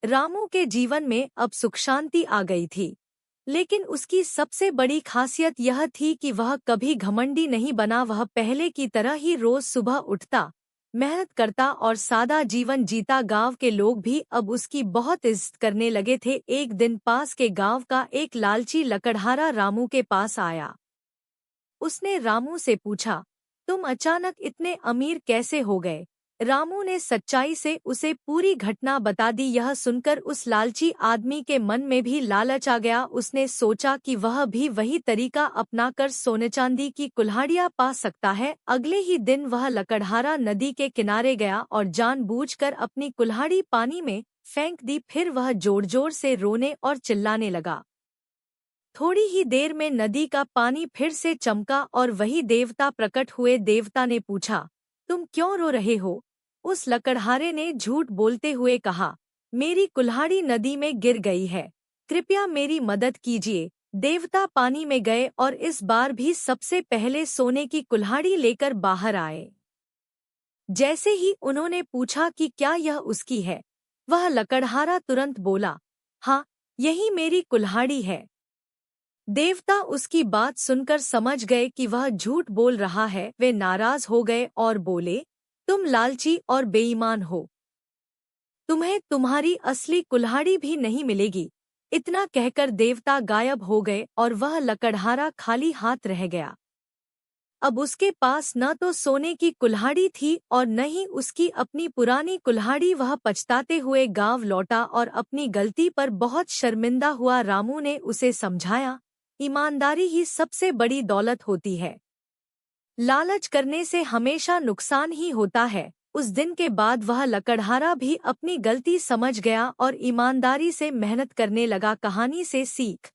रामू के जीवन में अब सुख शांति आ गई थी, लेकिन उसकी सबसे बड़ी खासियत यह थी कि वह कभी घमंडी नहीं बना। वह पहले की तरह ही रोज सुबह उठता, मेहनत करता और सादा जीवन जीता। गांव के लोग भी अब उसकी बहुत इज्जत करने लगे थे। एक दिन पास के गांव का एक लालची लकड़हारा रामू के पास आया। उसने रामू से पूछा, तुम अचानक इतने अमीर कैसे हो गए? रामू ने सच्चाई से उसे पूरी घटना बता दी। यह सुनकर उस लालची आदमी के मन में भी लालच आ गया। उसने सोचा कि वह भी वही तरीका अपनाकर सोने चांदी की कुल्हाड़ियां पा सकता है। अगले ही दिन वह लकड़हारा नदी के किनारे गया और जानबूझकर अपनी कुल्हाड़ी पानी में फेंक दी। फिर वह जोर जोर से रोने और चिल्लाने लगा। थोड़ी ही देर में नदी का पानी फिर से चमका और वही देवता प्रकट हुए। देवता ने पूछा, तुम क्यों रो रहे हो? उस लकड़हारे ने झूठ बोलते हुए कहा, मेरी कुल्हाड़ी नदी में गिर गई है, कृपया मेरी मदद कीजिए। देवता पानी में गए और इस बार भी सबसे पहले सोने की कुल्हाड़ी लेकर बाहर आए। जैसे ही उन्होंने पूछा कि क्या यह उसकी है, वह लकड़हारा तुरंत बोला, हाँ, यही मेरी कुल्हाड़ी है। देवता उसकी बात सुनकर समझ गए कि वह झूठ बोल रहा है। वे नाराज हो गए और बोले, तुम लालची और बेईमान हो, तुम्हें तुम्हारी असली कुल्हाड़ी भी नहीं मिलेगी। इतना कहकर देवता गायब हो गए और वह लकड़हारा खाली हाथ रह गया। अब उसके पास न तो सोने की कुल्हाड़ी थी और न ही उसकी अपनी पुरानी कुल्हाड़ी। वह पछताते हुए गांव लौटा और अपनी गलती पर बहुत शर्मिंदा हुआ। रामू ने उसे समझाया, ईमानदारी ही सबसे बड़ी दौलत होती है, लालच करने से हमेशा नुकसान ही होता है। उस दिन के बाद वह लकड़हारा भी अपनी गलती समझ गया और ईमानदारी से मेहनत करने लगा। कहानी से सीख,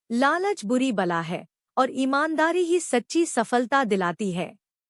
लालच बुरी बला है और ईमानदारी ही सच्ची सफलता दिलाती है।